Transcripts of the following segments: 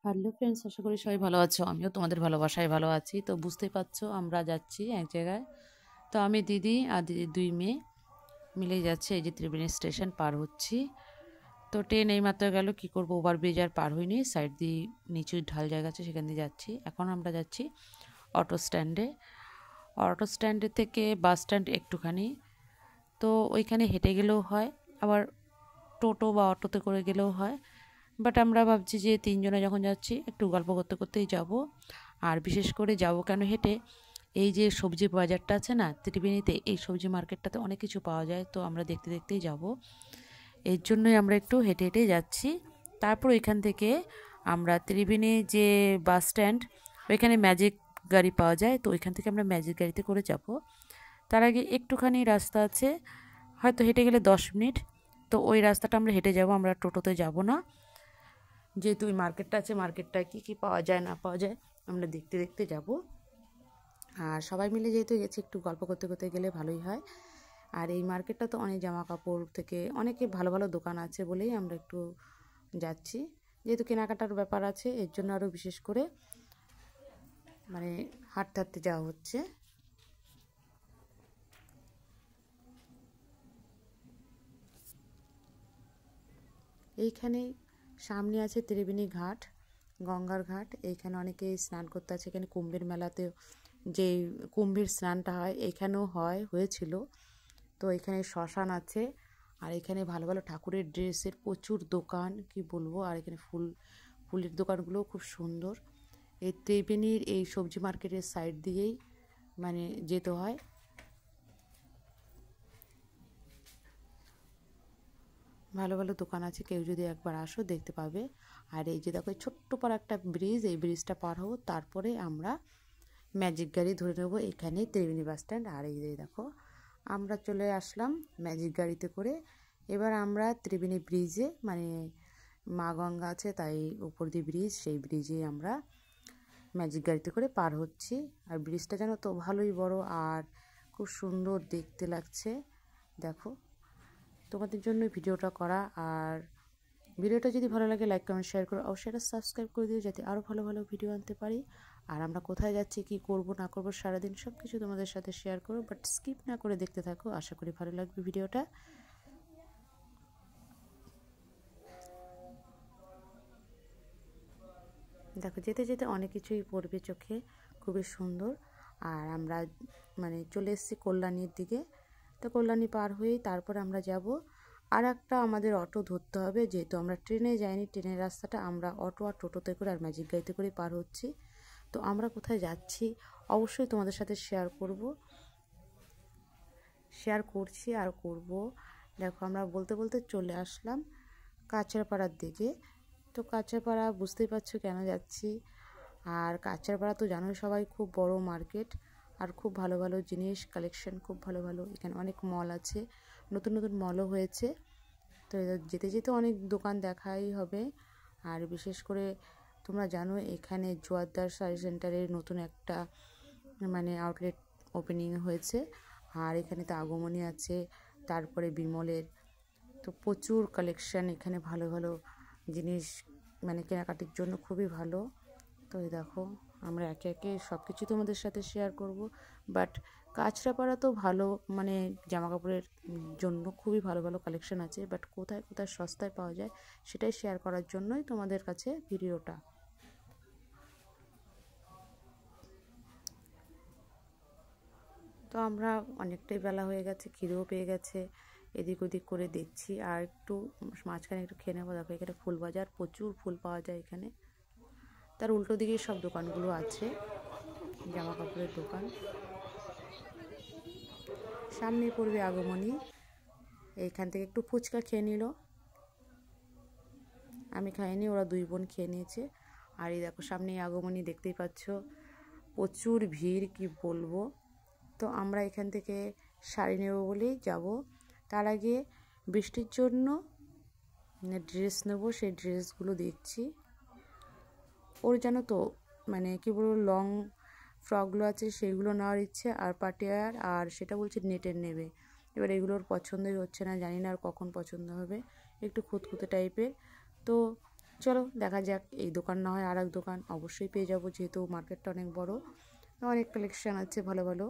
Hello friends, আশা করি সবাই ভালো আছো। আমিও তোমাদের ভালোবাসায় ভালো আছি। তো বুঝতেই পারছো আমরা যাচ্ছি এক জায়গায়। তো আমি দিদি আর দিদির দুই মেয়ে মিলেই যাচ্ছে। এই যে ত্রিবেণী স্টেশন পার হচ্ছি। তো ট্রেন এইমাত্র গেল, কি করব, ওভারব্রিজ আর পার হইনি, সাইড দিয়ে নিচু ঢাল জায়গা আছে সেখান দিয়ে যাচ্ছি। এখন আমরা যাচ্ছি অটো স্ট্যান্ডে। অটো স্ট্যান্ডে থেকে বাস স্ট্যান্ড একটুখানি। তো ওইখানে হেঁটে গেলেও হয়, আবার টোটো বা অটোতে করে গেলেও হয়। বাট আমরা ভাবছি যে তিনজনে যখন যাচ্ছি একটু গল্প করতে করতেই যাব। আর বিশেষ করে যাব কেন হেঁটে, এই যে সবজি বাজারটা আছে না ত্রিবেণীতে, এই সবজি মার্কেটটাতে অনেক কিছু পাওয়া যায়। তো আমরা দেখতে দেখতেই যাব, এর জন্যই আমরা একটু হেঁটে হেঁটে যাচ্ছি। তারপর ওইখান থেকে আমরা ত্রিবেণী যে বাস স্ট্যান্ড, ওইখানে ম্যাজিক গাড়ি পাওয়া যায়। তো ওইখান থেকে আমরা ম্যাজিক গাড়িতে করে যাব। তার আগে একটুখানি রাস্তা আছে, হয়তো হেঁটে গেলে 10 মিনিট। তো ওই রাস্তাটা আমরা হেঁটে যাব, আমরা টোটোতে যাব না। যেহেতু ওই মার্কেটটা আছে, মার্কেটটায় কী কী পাওয়া যায় না পাওয়া যায় আমরা দেখতে দেখতে যাব। আর সবাই মিলে যেহেতু গেছি, একটু গল্প করতে করতে গেলে ভালোই হয়। আর এই মার্কেটটা তো অনেক জামা কাপড় থেকে অনেকে ভালো ভালো দোকান আছে বলেই আমরা একটু যাচ্ছি। যেহেতু কেনাকাটার ব্যাপার আছে, এর জন্য আরও বিশেষ করে মানে হাঁটতে হাঁটতে যাওয়া হচ্ছে। এইখানে সামনে আছে ত্রিবেণী ঘাট, গঙ্গার ঘাট। এইখানে অনেকে স্নান করতে আছে। এখানে কুম্ভের মেলাতে যে কুম্ভের স্নানটা হয় এখানেও হয়েছিল। তো এখানে শ্মশান আছে। আর এখানে ভালো ভালো ঠাকুরের ড্রেসের প্রচুর দোকান, কি বলবো। আর এখানে ফুলের দোকানগুলোও খুব সুন্দর। এই ত্রিবেণীর এই সবজি মার্কেটের সাইড দিয়েই মানে যেতে হয়। ভালো ভালো দোকান আছে, কেউ যদি একবার আসো দেখতে পাবে। আর এই যে দেখো ছোট্ট পাড়া একটা ব্রিজ, এই ব্রিজটা পার হবো, তারপরে আমরা ম্যাজিক গাড়ি ধরে নেবো এখানে ত্রিবেণী বাস স্ট্যান্ড। আর এই যে দেখো আমরা চলে আসলাম ম্যাজিক গাড়িতে করে। এবার আমরা ত্রিবেণী ব্রিজে, মানে মা গঙ্গা আছে তাই উপর দিয়ে ব্রিজ, সেই ব্রিজে আমরা ম্যাজিক গাড়িতে করে পার হচ্ছি। আর ব্রিজটা জানো তো ভালোই বড় আর খুব সুন্দর দেখতে লাগছে। দেখো, তোমাদের জন্য ভিডিওটা করা। আর ভিডিওটা যদি ভালো লাগে লাইক কমেন্ট শেয়ার করো, অবশ্যই এটা সাবস্ক্রাইব করে দিও যাতে আরও ভালো ভালো ভিডিও আনতে পারি। আর আমরা কোথায় যাচ্ছি, কি করব না করব সারাদিন সব কিছু তোমাদের সাথে শেয়ার করো, বাট স্কিপ না করে দেখতে থাকো। আশা করি ভালো লাগবে ভিডিওটা। দেখো যেতে যেতে অনেক কিছুই পড়বে চোখে, খুবই সুন্দর। আর আমরা মানে চলে এসেছি কল্যাণীর দিকে। তো কল্যাণী পার হয়েই তারপর আমরা যাব আর একটা আমাদের অটো ধরতে হবে, যেহেতু আমরা ট্রেনে যাইনি। ট্রেনের রাস্তাটা আমরা অটো আর টোটোতে করে আর ম্যাজিক গাড়িতে করে পার হচ্ছি। তো আমরা কোথায় যাচ্ছি অবশ্যই তোমাদের সাথে শেয়ার করছি আর করব। দেখো আমরা বলতে বলতে চলে আসলাম কাঁচরাপাড়ার দিকে। তো কাঁচরাপাড়া বুঝতেই পারছো কেন যাচ্ছি। আর কাঁচরাপাড়া তো জানোই সবাই, খুব বড় মার্কেট আর খুব ভালো ভালো জিনিস কালেকশন, খুব ভালো ভালো। এখানে অনেক মল আছে, নতুন নতুন মলও হয়েছে। তো যেতে যেতে অনেক দোকান দেখাই হবে। আর বিশেষ করে তোমরা জানো এখানে জোয়ারদার শাড়ি সেন্টারের নতুন একটা মানে আউটলেট ওপেনিং হয়েছে। আর এখানে তো আগমনী আছে, তারপরে বিমলের। তো প্রচুর কালেকশান এখানে, ভালো ভালো জিনিস মানে কেনাকাটির জন্য খুবই ভালো। তো এই দেখো আমরা একে একে সব কিছু তোমাদের সাথে শেয়ার করব। বাট কাঁচরাপাড়া তো ভালো, মানে জামা কাপড়ের জন্য খুবই ভালো ভালো কালেকশান আছে। বাট কোথায় কোথায় সস্তায় পাওয়া যায় সেটাই শেয়ার করার জন্যই তোমাদের কাছে ভিডিওটা। তো আমরা অনেকটাই বেলা হয়ে গেছে, খিদেও পেয়ে গেছে, এদিক ওদিক করে দেখছি। আর একটু মাঝখানে একটু খেয়ে নেবো। দেখো এখানে ফুল বাজার, প্রচুর ফুল পাওয়া যায় এখানে। তার উল্টো দিকে সব দোকানগুলো আছে, জামা কাপড়ের দোকান। সামনে পড়বে আগমনী। এইখান থেকে একটু ফুচকা খেয়ে নিল, আমি খাইনি, ওরা দুই বোন খেয়ে নিয়েছে। আর এই দেখো সামনে আগমনী, দেখতেই পাচ্ছ প্রচুর ভিড়, কি বলবো। তো আমরা এখান থেকে শাড়ি নেব বলেই যাব। তার আগে বৃষ্টির জন্য ড্রেস নেব, সেই ড্রেসগুলো দেখছি। ওর জানো তো মানে কী বলবো, লং ফ্রকগুলো আছে সেগুলো নেওয়ার ইচ্ছে, আর পাটিয়ার, আর সেটা বলছে নেটের নেবে। এবার এগুলোর পছন্দই হচ্ছে না, জানি না আর কখন পছন্দ হবে, একটু খুঁতখুঁতে টাইপের। তো চলো দেখা যাক, এই দোকান না হয় আর এক দোকান অবশ্যই পেয়ে যাবো, যেহেতু মার্কেটটা অনেক বড়, অনেক কালেকশান আছে ভালো ভালো।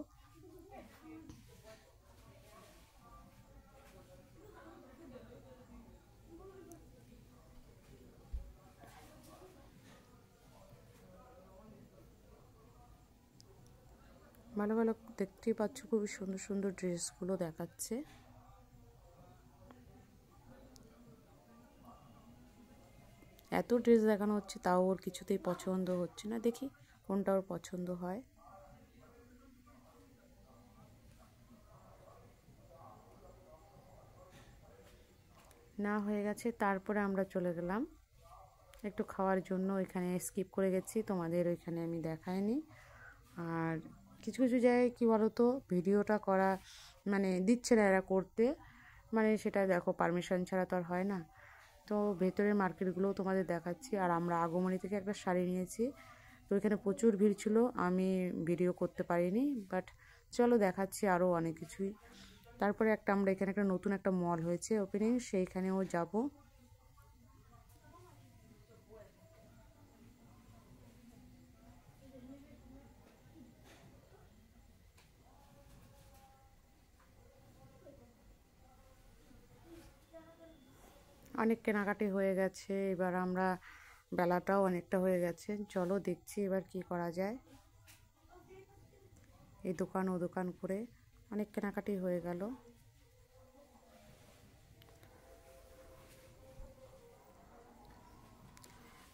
ভালো ভালো দেখতেই পাচ্ছ, খুবই সুন্দর সুন্দর ড্রেসগুলো দেখাচ্ছে। এত ড্রেস দেখানো হচ্ছে, তাও ওর কিছুতেই পছন্দ হচ্ছে না। দেখি কোনটা ওর পছন্দ হয়। না হয়ে গেছে, তারপরে আমরা চলে গেলাম একটু খাওয়ার জন্য। ওইখানে স্কিপ করে গেছি, তোমাদের ওইখানে আমি দেখাইনি। আর কিছু কিছু জায়গায় কী বলো তো, ভিডিওটা করা মানে দিচ্ছে না এরা করতে, মানে সেটা দেখো পারমিশন ছাড়া তো আর হয় না। তো ভেতরের মার্কেটগুলোও তোমাদের দেখাচ্ছি। আর আমরা আগমনী থেকে একটা শাড়ি নিয়েছি, তো ওইখানে প্রচুর ভিড় ছিল, আমি ভিডিও করতে পারিনি। বাট চলো দেখাচ্ছি আরও অনেক কিছুই। তারপরে আমরা এখানে একটা নতুন একটা মল হয়েছে ওপেনিং, সেইখানেও যাব। অনেক কেনাকাটি হয়ে গেছে, এবার আমরা বেলাটাও অনেকটা হয়ে গেছে, চলো দেখছি এবার কি করা যায়। এই দোকান ও দোকান করে অনেক কেনাকাটি হয়ে গেল।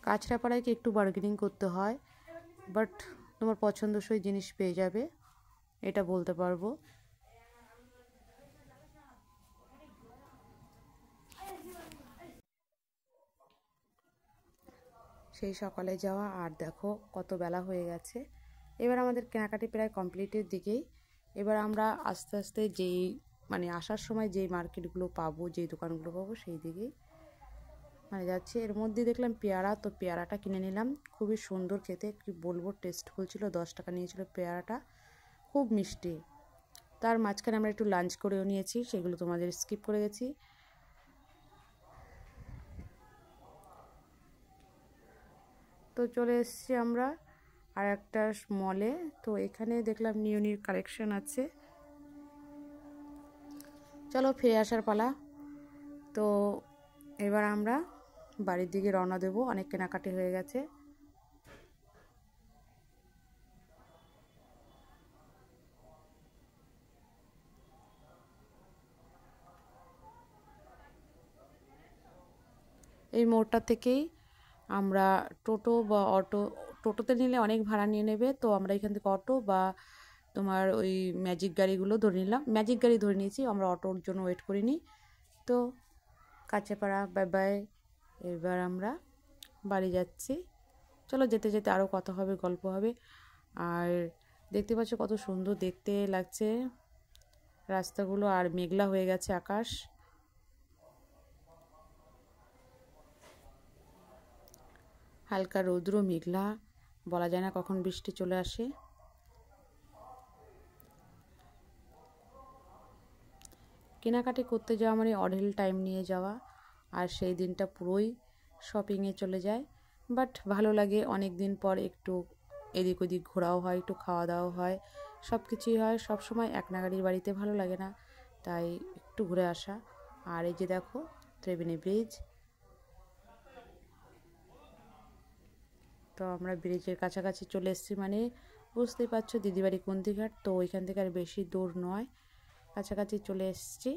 কাঁচরাপাড়ায় কি একটু বার্গেনিং করতে হয়, বাট তোমার পছন্দসই জিনিস পেয়ে যাবে, এটা বলতে পারবো। সেই সকালে যাওয়া, আর দেখো কত বেলা হয়ে গেছে। এবার আমাদের কেনাকাটি প্রায় কমপ্লিটের দিকেই। এবার আমরা আস্তে আস্তে যেই মানে আসার সময় যেই মার্কেটগুলো পাবো, যেই দোকানগুলো পাবো, সেই দিকেই মানে যাচ্ছি। এর মধ্যে দেখলাম পেয়ারা, তো পেয়ারাটা কিনে নিলাম। খুবই সুন্দর খেতে, কি বলবো, টেস্টফুল ছিল। 10 টাকা নিয়েছিল পেয়ারাটা, খুব মিষ্টি। তার মাঝখানে আমরা একটু লাঞ্চ করেও নিয়েছি, সেগুলো তোমাদের স্কিপ করে গেছি। তো চলে এসেছি আমরা আর একটা মলে। তো এখানে দেখলাম নিউ নিউ কালেকশন আছে, চলো ফিরে আসার পালা। তো এবার আমরা বাড়ির দিকে রওনা দেবো, অনেক কেনাকাটি হয়ে গেছে। এই মোড়টা থেকেই আমরা টোটো বা অটো, টোটোতে নিলে অনেক ভাড়া নিয়ে নেবে, তো আমরা এখান থেকে অটো বা তোমার ওই ম্যাজিক গাড়িগুলো ধরে নিলাম। ম্যাজিক গাড়ি ধরে নিয়েছি, আমরা অটোর জন্য ওয়েট করিনি। তো কাছেপাড়া বাই বাই, এবার আমরা বাড়ি যাচ্ছি। চলো যেতে যেতে আরও কথা হবে, গল্প হবে। আর দেখতে পাচ্ছ কত সুন্দর দেখতে লাগছে রাস্তাগুলো, আর মেঘলা হয়ে গেছে আকাশ। হালকা রৌদ্র, মেঘলা, বলা যায় না কখন বৃষ্টি চলে আসে। কেনাকাটি করতে যাওয়া মানে অঢেল টাইম নিয়ে যাওয়া, আর সেই দিনটা পুরোই শপিংয়ে চলে যায়। বাট ভালো লাগে, অনেক দিন পর একটু এদিক ওদিক ঘোরাও হয়, একটু খাওয়া দাওয়াও হয়, সব কিছুই হয়। সব সময় এক নাগাড়ির বাড়িতে ভালো লাগে না, তাই একটু ঘুরে আসা। আর এই যে দেখো ত্রিবেণী ব্রিজ, তো আমরা ব্রিজের কাছাকাছি চলে এসেছি, মানে বুঝতেই পারছো দিদিবাড়ি কুন্তিঘাট, তো ওইখান থেকে আর বেশি দূর নয়, কাছাকাছি চলে এসেছি।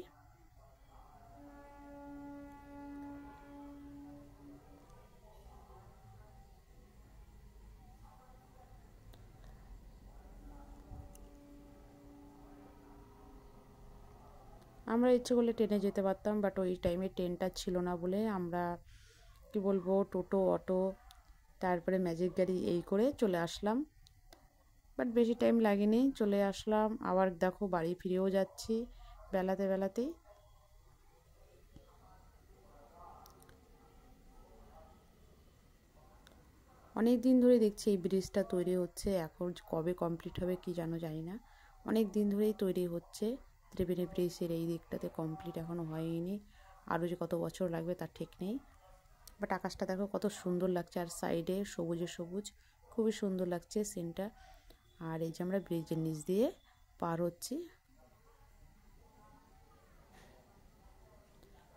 আমরা ইচ্ছে করলে ট্রেনে যেতে পারতাম, বাট ওই টাইমে ট্রেনটা ছিল না বলে আমরা কি বলবো টোটো, অটো, তারপরে ম্যাজিক গাড়ি এই করে চলে আসলাম। বাট বেশি টাইম লাগেনি, চলে আসলাম। আবার দেখো বাড়ি ফিরেও যাচ্ছি বেলাতে বেলাতেই। অনেক দিন ধরে দেখছি এই ব্রিজটা তৈরি হচ্ছে, এখন কবে কমপ্লিট হবে কি জানি না। অনেক দিন ধরেই তৈরি হচ্ছে ত্রিবেণী ব্রিজের এই দিকটাতে, কমপ্লিট এখনও হয়নি, আরও যে কত বছর লাগবে তার ঠিক নেই। বাট আকাশটা দেখো কত সুন্দর লাগছে, আর সাইডে সবুজে সবুজ, খুবই সুন্দর লাগছে সিনটা। আর এই যে আমরা ব্রিজের নিচ দিয়ে পার হচ্ছি।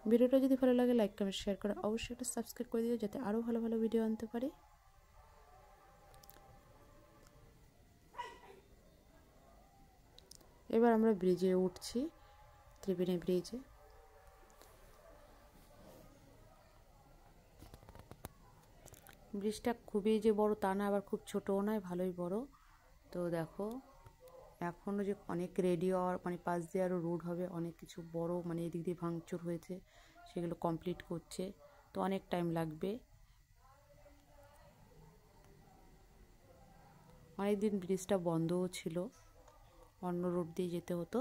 ভিডিওটা যদি ভালো লাগে লাইক কমেন্ট শেয়ার করে অবশ্যই একটা সাবস্ক্রাইব করে দিও, যাতে আরও ভালো ভালো ভিডিও আনতে পারি। এবার আমরা ব্রিজে উঠছি, ত্রিবেণী ব্রিজে। ব্রিজটা খুবই যে বড় তা না, আবার খুব ছোটও নয়, ভালোই বড়। তো দেখো এখনও যে অনেক রেডি হওয়ার মানে পাশ দিয়ে আরও রোড হবে, অনেক কিছু বড় মানে এদিক দিয়ে ভাঙচুর হয়েছে, সেগুলো কমপ্লিট করছে, তো অনেক টাইম লাগবে। অনেকদিন ব্রিজটা বন্ধও ছিল, অন্য রোড দিয়ে যেতে হতো।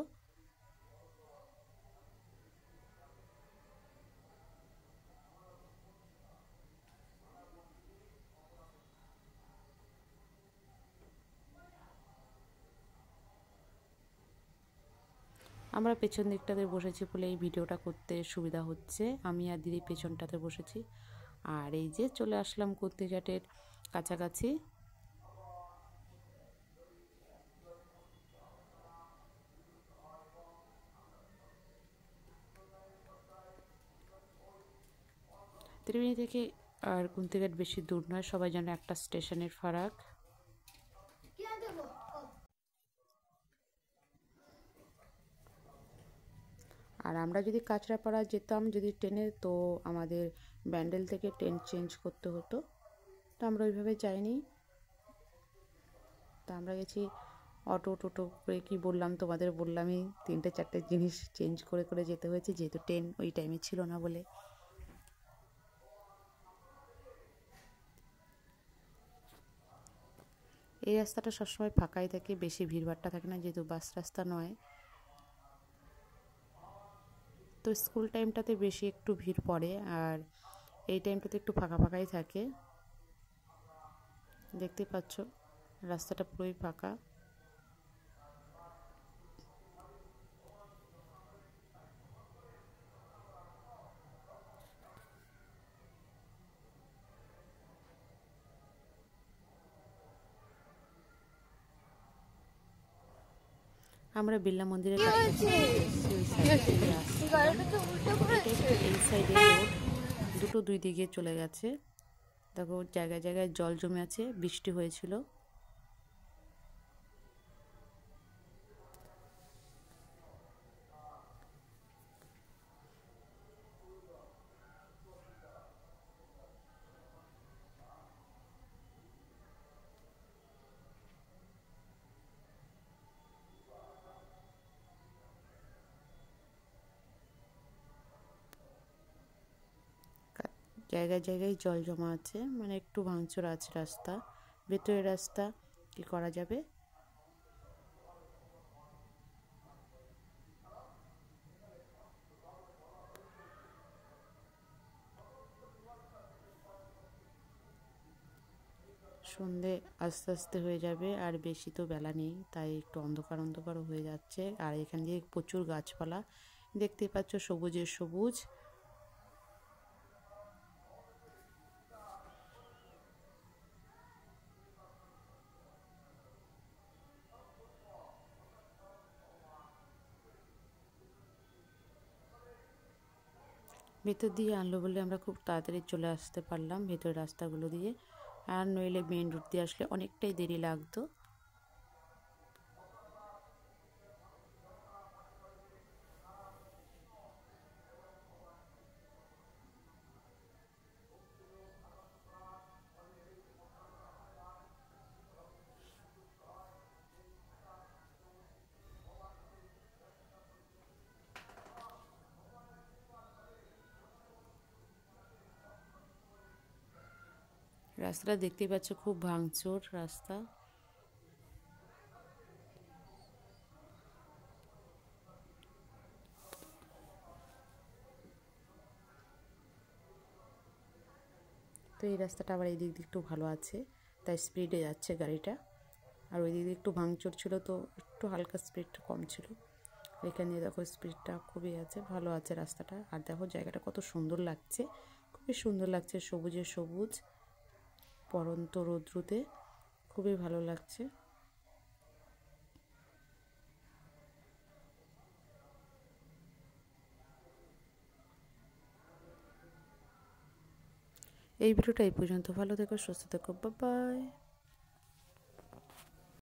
আমরা পেছন দিকটাতে বসেছি বলে এই ভিডিওটা করতে সুবিধা হচ্ছে। আমি আর দিদি পেছনটাতে বসেছি। আর এই যে চলে আসলাম কুর্তিঘাটের কাছাকাছি। ত্রিবেণী থেকে আর কুন্তিঘাট বেশি দূর নয়, সবাই যেন একটা স্টেশনের ফারাক। আর আমরা যদি কাঁচরাপাড়া যেতাম যদি ট্রেনে, তো আমাদের ব্যান্ডেল থেকে ট্রেন চেঞ্জ করতে হতো, তো আমরা ওইভাবে যাইনি। তা আমরা গেছি অটো টোটো করে, কি বললাম তোমাদের বললামই, 3-4টে জিনিস চেঞ্জ করে করে যেতে হয়েছে, যেহেতু ট্রেন ওই টাইমে ছিল না বলে। এই রাস্তাটা সবসময় ফাঁকাই থাকে, বেশি ভিড়ভাড়টা থাকে না, যেহেতু বাস রাস্তা নয়। তো স্কুল টাইমটাতে বেশি একটু ভিড় পড়ে, আর এই টাইমটাতে একটু ফাঁকা ফাঁকাই থাকে। দেখতে পাচ্ছ রাস্তাটা পুরোই ফাঁকা। আমরা বিড়লা মন্দিরের কাছাকাছি এই সাইডে রোড দুটো দুই দিকে চলে গেছে। দেখো জায়গায় জায়গায় জল জমে আছে, বৃষ্টি হয়েছিল। জায়গায় জায়গায় জল জমা আছে, মানে একটু ভাঙচুর আছে রাস্তা, ভেতরের রাস্তা কি করা যাবে। সন্ধে আস্তে আস্তে হয়ে যাবে, আর বেশি তো বেলা নেই, তাই একটু অন্ধকার অন্ধকারও হয়ে যাচ্ছে। আর এখান দিয়ে প্রচুর গাছপালা দেখতে পাচ্ছ, সবুজের সবুজ। ভেতর দিয়ে আনলো বলে আমরা খুব তাড়াতাড়ি চলে আসতে পারলাম ভেতরের রাস্তাগুলো দিয়ে, আর নইলে মেন রোড দিয়ে আসলে অনেকটাই দেরি লাগতো। রাস্তাটা দেখতেই পাচ্ছ খুব ভাঙচুর রাস্তা। তো এই রাস্তাটা আবার এই দিক দিয়ে একটু ভালো আছে, তাই স্পিডে যাচ্ছে গাড়িটা। আর ওই দিক দিয়ে একটু ভাঙচুর ছিল, তো একটু হালকা স্পিডটা কম ছিল। এখানে দেখো স্পিডটা খুবই আছে, ভালো আছে রাস্তাটা। আর দেখো জায়গাটা কত সুন্দর লাগছে, খুব বেশ সুন্দর লাগছে, সবুজে সবুজ, পরন্ত রৌদ্রুতে খুবই ভালো লাগছে। এই ভিডিওটা এই পর্যন্ত। ভালো থেকো, সুস্থ থেকো, বাই বাই।